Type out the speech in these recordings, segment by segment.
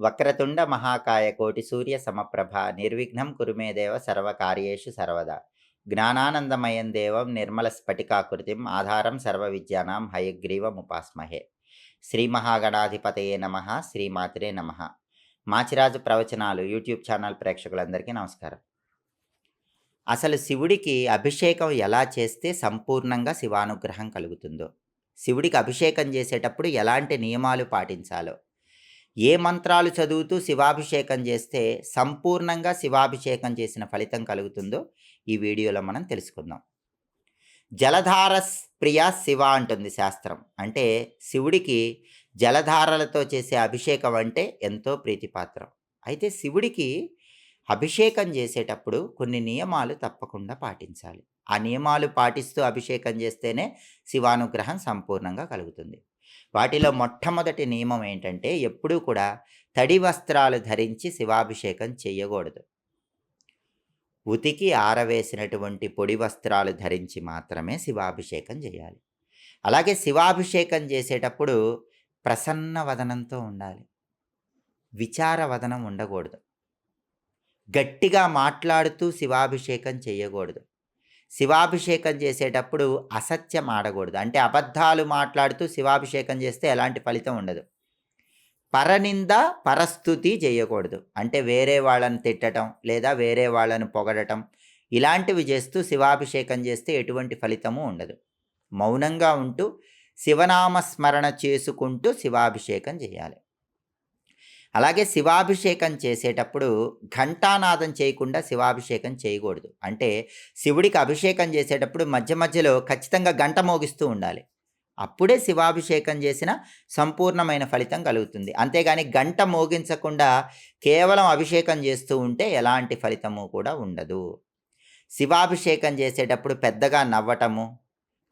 వక్రతుండ మహాకాయ కోటి సూర్య సమప్రభ నిర్విఘ్నం కురు మే దేవ సర్వకార్యేషు సర్వదా జ్ఞానానందమయం దేవం నిర్మల స్ఫటికాకృతిం ఆధారం సర్వ విద్యానాం హయగ్రీవముపాస్మహే. శ్రీ మహాగణాధిపతయే నమ. శ్రీమాత్రే నమ. మాచిరాజు ప్రవచనాలు యూట్యూబ్ ఛానల్ ప్రేక్షకులందరికీ నమస్కారం. అసలు శివుడికి అభిషేకం ఎలా చేస్తే సంపూర్ణంగా శివానుగ్రహం కలుగుతుందో, శివుడికి అభిషేకం చేసేటప్పుడు ఎలాంటి నియమాలు పాటించాలో, ఏ మంత్రాలు చదువుతూ శివాభిషేకం చేస్తే సంపూర్ణంగా శివాభిషేకం చేసిన ఫలితం కలుగుతుందో ఈ వీడియోలో మనం తెలుసుకుందాం. జలధార ప్రియ శివ అంటుంది శాస్త్రం. అంటే శివుడికి జలధారలతో చేసే అభిషేకం అంటే ఎంతో ప్రీతిపాత్రం. అయితే శివుడికి అభిషేకం చేసేటప్పుడు కొన్ని నియమాలు తప్పకుండా పాటించాలి. ఆ నియమాలు పాటిస్తూ అభిషేకం చేస్తేనే శివానుగ్రహం సంపూర్ణంగా కలుగుతుంది. వాటిలో మొట్టమొదటి నియమం ఏంటంటే, ఎప్పుడూ కూడా తడి వస్త్రాలు ధరించి శివాభిషేకం చేయకూడదు. ఉతికి ఆరవేసినటువంటి పొడి వస్త్రాలు ధరించి మాత్రమే శివాభిషేకం చేయాలి. అలాగే శివాభిషేకం చేసేటప్పుడు ప్రసన్న వదనంతో ఉండాలి. విచార వదనం ఉండకూడదు. గట్టిగా మాట్లాడుతూ శివాభిషేకం చేయకూడదు. శివాభిషేకం చేసేటప్పుడు అసత్యం ఆడకూడదు. అంటే అబద్ధాలు మాట్లాడుతూ శివాభిషేకం చేస్తే ఎలాంటి ఫలితం ఉండదు. పరనింద పరస్తుతి చేయకూడదు. అంటే వేరే వాళ్ళని తిట్టడం లేదా వేరే వాళ్ళని పొగడటం ఇలాంటివి చేస్తూ శివాభిషేకం చేస్తే ఎటువంటి ఫలితము ఉండదు. మౌనంగా ఉంటూ శివనామస్మరణ చేసుకుంటూ శివాభిషేకం చేయాలి. అలాగే శివాభిషేకం చేసేటప్పుడు ఘంటానాదం చేయకుండా శివాభిషేకం చేయకూడదు. అంటే శివుడికి అభిషేకం చేసేటప్పుడు మధ్య మధ్యలో ఖచ్చితంగా గంట మోగిస్తూ ఉండాలి. అప్పుడే శివాభిషేకం చేసిన సంపూర్ణమైన ఫలితం కలుగుతుంది. అంతేగాని గంట మోగించకుండా కేవలం అభిషేకం చేస్తూ ఉంటే ఎలాంటి ఫలితము కూడా ఉండదు. శివాభిషేకం చేసేటప్పుడు పెద్దగా నవ్వటము,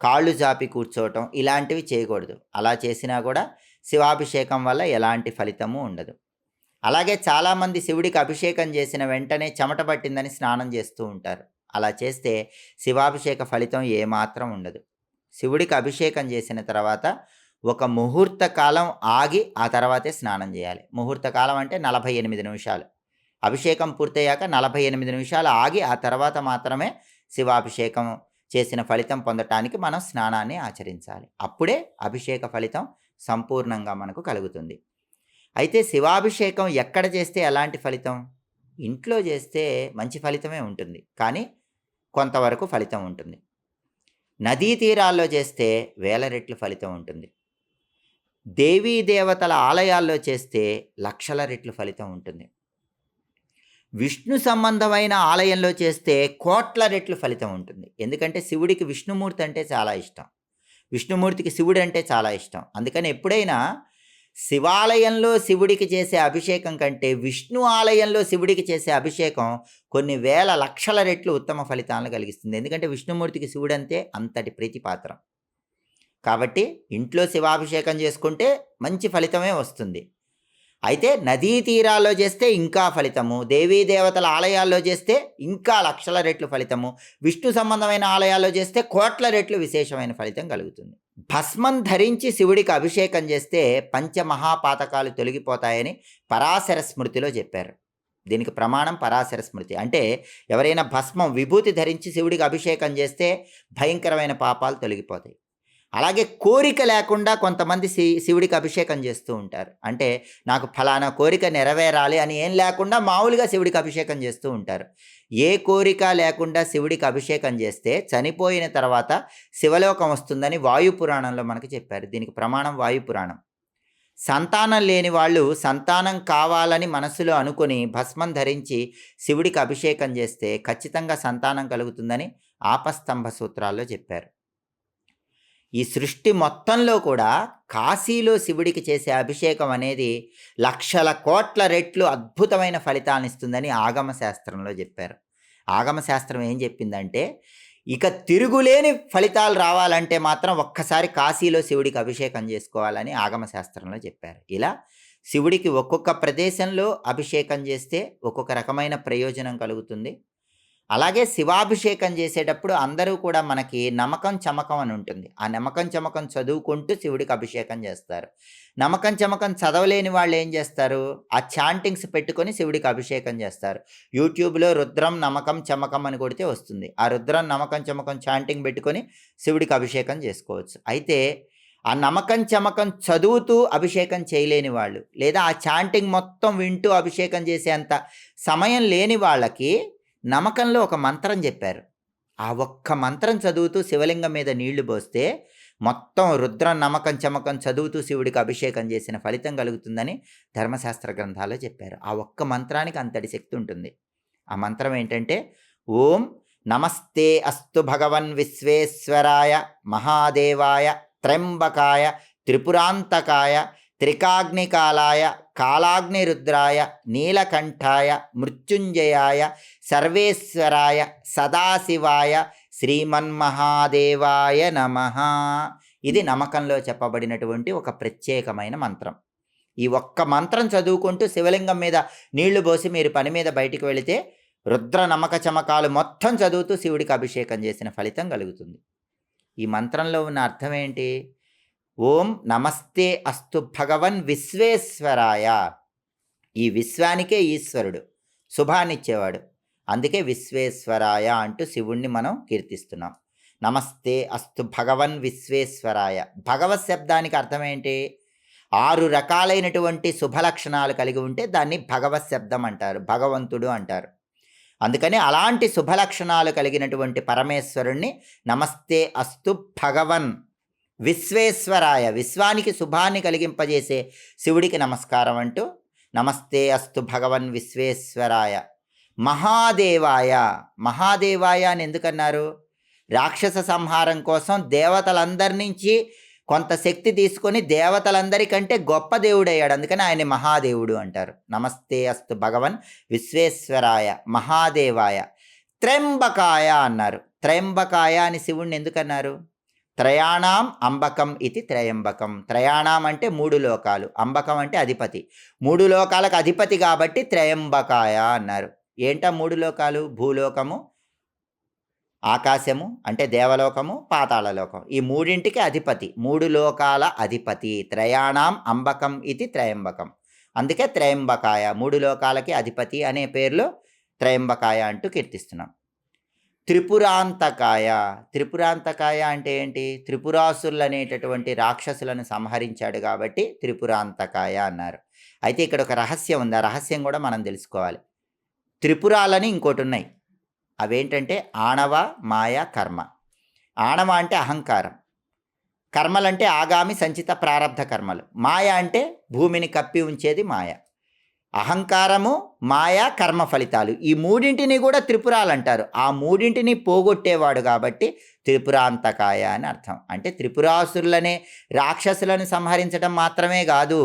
కాళ్ళు జాపి కూర్చోవటం ఇలాంటివి చేయకూడదు. అలా చేసినా కూడా శివాభిషేకం వల్ల ఎలాంటి ఫలితము ఉండదు. అలాగే చాలామంది శివుడికి అభిషేకం చేసిన వెంటనే చెమట పట్టిందని స్నానం చేస్తూ ఉంటారు. అలా చేస్తే శివాభిషేక ఫలితం ఏమాత్రం ఉండదు. శివుడికి అభిషేకం చేసిన తర్వాత ఒక ముహూర్త కాలం ఆగి ఆ తర్వాతే స్నానం చేయాలి. ముహూర్త కాలం అంటే 48 నిమిషాలు. అభిషేకం పూర్తయ్యాక 48 నిమిషాలు ఆగి ఆ తర్వాత మాత్రమే శివాభిషేకం చేసిన ఫలితం పొందటానికి మనం స్నానాన్ని ఆచరించాలి. అప్పుడే అభిషేక ఫలితం సంపూర్ణంగా మనకు కలుగుతుంది. అయితే శివాభిషేకం ఎక్కడ చేస్తే ఎలాంటి ఫలితం? ఇంట్లో చేస్తే మంచి ఫలితమే ఉంటుంది, కానీ కొంతవరకు ఫలితం ఉంటుంది. నదీ తీరాల్లో చేస్తే వేల రెట్లు ఫలితం ఉంటుంది. దేవీ దేవతల ఆలయాల్లో చేస్తే లక్షల రెట్లు ఫలితం ఉంటుంది. విష్ణు సంబంధమైన ఆలయంలో చేస్తే కోట్ల రెట్లు ఫలితం ఉంటుంది. ఎందుకంటే శివుడికి విష్ణుమూర్తి అంటే చాలా ఇష్టం. విష్ణుమూర్తికి శివుడు అంటే చాలా ఇష్టం. అందుకని ఎప్పుడైనా శివాలయంలో శివుడికి చేసే అభిషేకం కంటే విష్ణు ఆలయంలో శివుడికి చేసే అభిషేకం కొన్ని వేల లక్షల రెట్లు ఉత్తమ ఫలితాలను కలిగిస్తుంది. ఎందుకంటే విష్ణుమూర్తికి శివుడంతే అంతటి ప్రీతిపాత్రం. కాబట్టి ఇంట్లో శివాభిషేకం చేసుకుంటే మంచి ఫలితమే వస్తుంది. అయితే నదీ తీరాల్లో చేస్తే ఇంకా ఫలితము, దేవీ దేవతల ఆలయాల్లో చేస్తే ఇంకా లక్షల రెట్లు ఫలితము, విష్ణు సంబంధమైన ఆలయాల్లో చేస్తే కోట్ల రెట్లు విశేషమైన ఫలితం కలుగుతుంది. భస్మం ధరించి శివుడికి అభిషేకం చేస్తే పంచమహాపాతకాలు తొలగిపోతాయని పరాశర స్మృతిలో చెప్పారు. దీనికి ప్రమాణం పరాశర స్మృతి. అంటే ఎవరైనా భస్మం విభూతి ధరించి శివుడికి అభిషేకం చేస్తే భయంకరమైన పాపాలు తొలగిపోతాయి. అలాగే కోరిక లేకుండా కొంతమంది శివుడికి అభిషేకం చేస్తూ ఉంటారు. అంటే నాకు ఫలానా కోరిక నెరవేరాలి అని ఏం లేకుండా మామూలుగా శివుడికి అభిషేకం చేస్తూ ఉంటారు. ఏ కోరిక లేకుండా శివుడికి అభిషేకం చేస్తే చనిపోయిన తర్వాత శివలోకం వస్తుందని వాయుపురాణంలో మనకు చెప్పారు. దీనికి ప్రమాణం వాయుపురాణం. సంతానం లేని వాళ్ళు సంతానం కావాలని మనసులో అనుకొని భస్మం ధరించి శివుడికి అభిషేకం చేస్తే ఖచ్చితంగా సంతానం కలుగుతుందని ఆపస్తంభ సూత్రాల్లో చెప్పారు. ఈ సృష్టి మొత్తంలో కూడా కాశీలో శివుడికి చేసే అభిషేకం అనేది లక్షల కోట్ల రెట్లు అద్భుతమైన ఫలితాలను ఇస్తుందని ఆగమశాస్త్రంలో చెప్పారు. ఆగమశాస్త్రం ఏం చెప్పిందంటే, ఇక తిరుగులేని ఫలితాలు రావాలంటే మాత్రం ఒక్కసారి కాశీలో శివుడికి అభిషేకం చేసుకోవాలని ఆగమశాస్త్రంలో చెప్పారు. ఇలా శివుడికి ఒక్కొక్క ప్రదేశంలో అభిషేకం చేస్తే ఒక్కొక్క రకమైన ప్రయోజనం కలుగుతుంది. అలాగే శివాభిషేకం చేసేటప్పుడు అందరూ కూడా మనకి నమకం, చమకం అని ఉంటుంది. ఆ నమకం, చమకం చదువుకుంటూ శివుడికి అభిషేకం చేస్తారు. నమకం, చమకం చదవలేని వాళ్ళు ఏం చేస్తారు? ఆ చాంటింగ్స్ పెట్టుకొని శివుడికి అభిషేకం చేస్తారు. యూట్యూబ్‌లో రుద్రం, నమకం, చమకం అని కొడితే వస్తుంది. ఆ రుద్రం, నమకం, చమకం చాంటింగ్ పెట్టుకొని శివుడికి అభిషేకం చేసుకోవచ్చు. అయితే ఆ నమకం, చమకం చదువుతూ అభిషేకం చేయలేని వాళ్ళు, లేదా ఆ చాంటింగ్ మొత్తం వింటూ అభిషేకం చేసేంత సమయం లేని వాళ్ళకి నమకంలో ఒక మంత్రం చెప్పారు. ఆ ఒక్క మంత్రం చదువుతూ శివలింగం మీద నీళ్లు పోస్తే మొత్తం రుద్రం, నమకం, చమకం చదువుతూ శివుడికి అభిషేకం చేసిన ఫలితం కలుగుతుందని ధర్మశాస్త్ర గ్రంథాల్లో చెప్పారు. ఆ ఒక్క మంత్రానికి అంతటి శక్తి ఉంటుంది. ఆ మంత్రం ఏంటంటే ఓం నమస్తే అస్తు భగవన్ విశ్వేశ్వరాయ మహాదేవాయ త్ర్యంబకాయ త్రిపురాంతకాయ త్రికాగ్నికాలాయ కాలాగ్నిరుద్రాయ నీలకంఠాయ మృత్యుంజయాయ సర్వేశ్వరాయ సదాశివాయ శ్రీమన్మహాదేవాయ నమః. ఇది నమకంలో చెప్పబడినటువంటి ఒక ప్రత్యేకమైన మంత్రం. ఈ ఒక్క మంత్రం చదువుకుంటూ శివలింగం మీద నీళ్లు పోసి మీరు పని మీద బయటికి వెళితే రుద్ర, నమక, చమకాలు మొత్తం చదువుతూ శివుడికి అభిషేకం చేసిన ఫలితం కలుగుతుంది. ఈ మంత్రంలో ఉన్న అర్థం ఏంటి? ఓం నమస్తే అస్తు భగవన్ విశ్వేశ్వరాయ. ఈ విశ్వానికే ఈశ్వరుడు, శుభాన్నిచ్చేవాడు. అందుకే విశ్వేశ్వరాయ అంటూ శివుణ్ణి మనం కీర్తిస్తున్నాం. నమస్తే అస్తు భగవన్ విశ్వేశ్వరాయ. భగవత్ శబ్దానికి అర్థం ఏంటి? 6 రకాలైనటువంటి శుభలక్షణాలు కలిగి ఉంటే దాన్ని భగవత్ శబ్దం అంటారు, భగవంతుడు అంటారు. అందుకని అలాంటి శుభలక్షణాలు కలిగినటువంటి పరమేశ్వరుణ్ణి నమస్తే అస్తు భగవన్ విశ్వేశ్వరాయ, విశ్వానికి శుభాన్ని కలిగింపజేసే శివుడికి నమస్కారం అంటూ నమస్తే అస్తు భగవన్ విశ్వేశ్వరాయ మహాదేవాయ. మహాదేవాయ అని ఎందుకన్నారు? రాక్షస సంహారం కోసం దేవతలందరి నుంచి కొంత శక్తి తీసుకొని దేవతలందరికంటే గొప్ప దేవుడయ్యాడు. అందుకని ఆయన మహాదేవుడు అంటారు. నమస్తే అస్తు భగవన్ విశ్వేశ్వరాయ మహాదేవాయ త్ర్యంబకాయ అన్నారు. త్ర్యంబకాయ అని శివుణ్ణి ఎందుకన్నారు? త్రయాణం అంబకం ఇది త్రయంబకం. త్రయాణం అంటే 3 లోకాలు, అంబకం అంటే అధిపతి. 3 లోకాలకు అధిపతి కాబట్టి త్రయంబకాయ అన్నారు. ఏంటా 3 లోకాలు? భూలోకము, ఆకాశము అంటే దేవలోకము, పాతాళలోకం. ఈ మూడింటికి అధిపతి, 3 లోకాల అధిపతి. త్రయాణం అంబకం ఇది త్రయంబకం. అందుకే త్రయంబకాయ, 3 లోకాలకి అధిపతి అనే పేరులో త్రయంబకాయ అంటూ కీర్తిస్తున్నాం. త్రిపురాంతకాయ. త్రిపురాంతకాయ అంటే ఏంటి? త్రిపురాసురులు అనేటటువంటి రాక్షసులను సంహరించాడు కాబట్టి త్రిపురాంతకాయ అన్నారు. అయితే ఇక్కడ ఒక రహస్యం ఉంది. ఆ రహస్యం కూడా మనం తెలుసుకోవాలి. త్రిపురాలని ఇంకోటి ఉన్నాయి. అవేంటంటే ఆణవ, మాయ, కర్మ. ఆణవ అంటే అహంకారం, కర్మలంటే ఆగామి సంచిత ప్రారబ్ధ కర్మలు, మాయ అంటే భూమిని కప్పి ఉంచేది మాయ. అహంకారము, మాయ, కర్మ ఫలితాలు, ఈ మూడింటిని కూడా త్రిపురాలు అంటారు. ఆ మూడింటిని పోగొట్టేవాడు కాబట్టి త్రిపురాంతకాయ అని అర్థం. అంటే త్రిపురాసురులనే రాక్షసులను సంహరించడం మాత్రమే కాదు,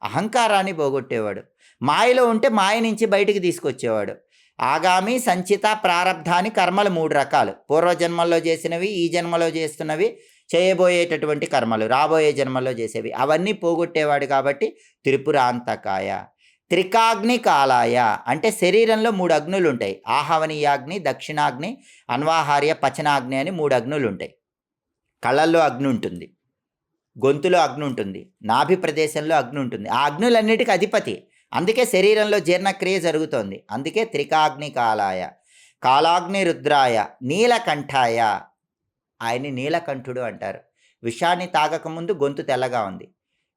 అహంకారాన్ని పోగొట్టేవాడు. మాయలో ఉంటే మాయ నుంచి బయటికి తీసుకొచ్చేవాడు. ఆగామి సంచిత ప్రారబ్ధాన్ని కర్మలు 3 రకాలు. పూర్వజన్మల్లో చేసినవి, ఈ జన్మలో చేస్తున్నవి, చేయబోయేటటువంటి కర్మలు రాబోయే జన్మలో చేసేవి, అవన్నీ పోగొట్టేవాడు కాబట్టి త్రిపురాంతకాయ. త్రికాగ్ని కాలాయ అంటే శరీరంలో 3 అగ్నులు ఉంటాయి. ఆహవనీయాగ్ని, దక్షిణాగ్ని, అన్వాహార్య, పచనాగ్ని అని 3 అగ్నులు ఉంటాయి. కళ్ళల్లో అగ్ని ఉంటుంది, గొంతులో అగ్ని ఉంటుంది, నాభి ప్రదేశంలో అగ్ని ఉంటుంది. ఆ అగ్నులన్నిటికీ అధిపతి. అందుకే శరీరంలో జీర్ణక్రియ జరుగుతోంది. అందుకే త్రికాగ్ని కాలాయ. కాలాగ్ని రుద్రాయ నీలకంఠాయ. ఆయన్ని నీలకంఠుడు అంటారు. విషాన్ని తాగకముందు గొంతు తెల్లగా ఉంది,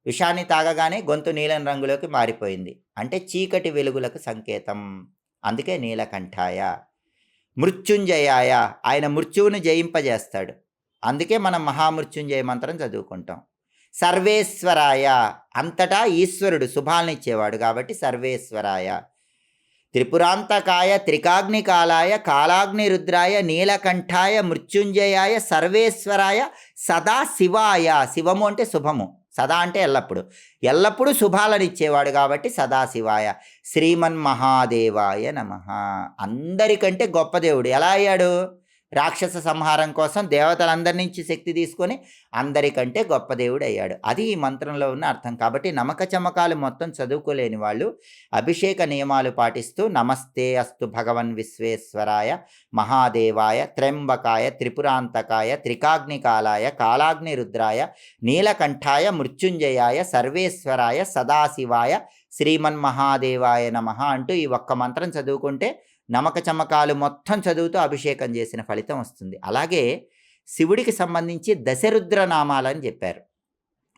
విషాన్ని తాగగానే గొంతు నీలం రంగులోకి మారిపోయింది. అంటే చీకటి వెలుగులకు సంకేతం. అందుకే నీలకంఠాయ. మృత్యుంజయాయ, ఆయన మృత్యువును జయింపజేస్తాడు. అందుకే మనం మహామృత్యుంజయ మంత్రం చదువుకుంటాం. సర్వేశ్వరాయ, అంతటా ఈశ్వరుడు, శుభాలనిచ్చేవాడు కాబట్టి సర్వేశ్వరాయ. త్రిపురాంతకాయ త్రికాగ్నికాలాయ కాలాగ్నిరుద్రాయ నీలకంఠాయ మృత్యుంజయాయ సర్వేశ్వరాయ సదాశివాయ. శివము అంటే శుభము, సదా అంటే ఎల్లప్పుడు, ఎల్లప్పుడూ శుభాలనిచ్చేవాడు కాబట్టి సదాశివాయ. శ్రీమన్మహాదేవాయ నమః. అందరికంటే గొప్ప దేవుడు. ఎలా అయ్యాడు? రాక్షస సంహారం కోసం దేవతలందరి నుంచి శక్తి తీసుకొని అందరికంటే గొప్ప దేవుడు అయ్యాడు. అది ఈ మంత్రంలో ఉన్న అర్థం. కాబట్టి నమక చమకాలు మొత్తం చదువుకోలేని వాళ్ళు అభిషేక నియమాలు పాటిస్తూ నమస్తే అస్తు భగవన్ విశ్వేశ్వరాయ మహాదేవాయ త్ర్యంబకాయ త్రిపురాంతకాయ త్రికాగ్నికాలాయ కాలాగ్ని రుద్రాయ నీలకంఠాయ మృత్యుంజయాయ సర్వేశ్వరాయ సదాశివాయ శ్రీమన్మహాదేవాయ నమః అంటూ ఈ ఒక్క మంత్రం చదువుకుంటే నమక చమకాలు మొత్తం చదువుతూ అభిషేకం చేసిన ఫలితం వస్తుంది. అలాగే శివుడికి సంబంధించి దశరుద్ర నామాలని చెప్పారు,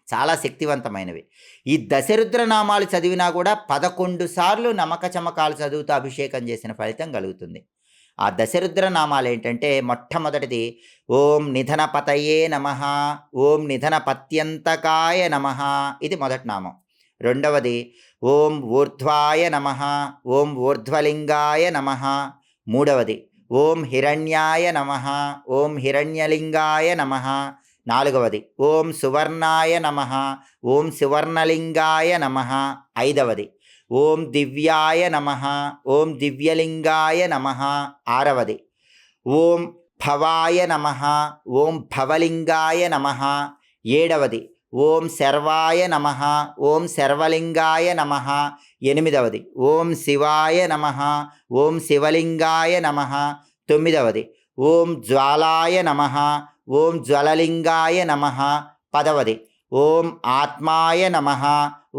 చాలా శక్తివంతమైనవి. ఈ దశరుద్ర నామాలు చదివినా కూడా 11 సార్లు నమక చమకాలు చదువుతూ అభిషేకం చేసిన ఫలితం కలుగుతుంది. ఆ దశరుద్ర నామాలు ఏంటంటే మొట్టమొదటిది ఓం నిధనపతయే నమః, ఓం నిధనపత్యంతకాయ నమః, ఇది మొదటి నామం. రెండవది ఓం ఊర్ధ్వాయ నమః, ఓం ఊర్ధ్వలింగాయ నమః. మూడవది ఓం హిరణ్యాయ నమః, ఓం హిరణ్యలింగాయ నమః. నాలుగవది ఓం సువర్ణాయ నమః, ఓం సువర్ణలింగాయ నమః. ఐదవది ఓం దివ్యాయ నమః, ఓం దివ్యలింగాయ నమః. ఆరవది ఓం భవాయ నమః, ఓం భవలింగాయ నమః. ఏడవది ఓం శర్వాయ నమః, ఓం శర్వలింగాయ నమః. ఎనిమిదవది ఓం శివాయ నమః, ఓం శివలింగాయ నమః. తొమ్మిదవది ఓం జ్వాలాయ నమః, ఓం జ్వలలింగాయ నమః. పదవది ఓం ఆత్మాయ నమః,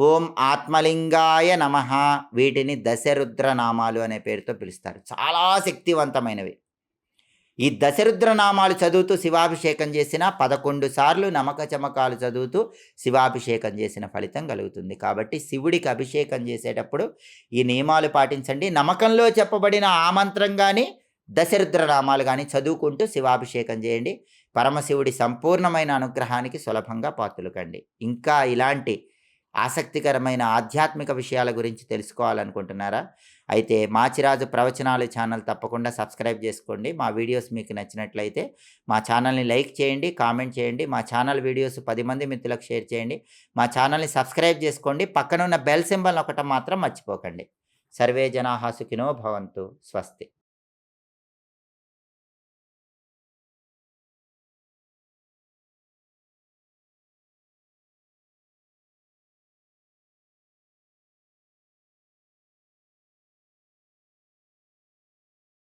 ఓం ఆత్మలింగాయ నమః. వీటిని దశరుద్ర నామాలు అనే పేరుతో పిలుస్తారు. చాలా శక్తివంతమైనవి. ఈ దశరుద్ర నామాలు చదువుతూ శివాభిషేకం చేసిన 11 సార్లు నమక చమకాలు చదువుతూ శివాభిషేకం చేసిన ఫలితం కలుగుతుంది. కాబట్టి శివుడికి అభిషేకం చేసేటప్పుడు ఈ నియమాలు పాటించండి. నమకంలో చెప్పబడిన ఆ మంత్రం కానీ దశరుద్ర నామాలు కానీ చదువుకుంటూ శివాభిషేకం చేయండి. పరమశివుడి సంపూర్ణమైన అనుగ్రహానికి సులభంగా పాత్రలు కండి. ఇంకా ఇలాంటి ఆసక్తికరమైన ఆధ్యాత్మిక విషయాల గురించి తెలుసుకోవాలనుకుంటున్నారా? అయితే మాచిరాజు ప్రవచనాలు ఛానల్ తప్పకుండా సబ్స్క్రైబ్ చేసుకోండి. మా వీడియోస్ మీకు నచ్చినట్లయితే మా ఛానల్ని లైక్ చేయండి, కామెంట్ చేయండి. మా ఛానల్ వీడియోస్ 10 మంది మిత్రులకు షేర్ చేయండి. మా ఛానల్ని సబ్స్క్రైబ్ చేసుకోండి. పక్కన ఉన్న బెల్ సింబల్ ఒకటి మాత్రం మర్చిపోకండి. సర్వే జనాః సుఖినో భవంతు. స్వస్తి.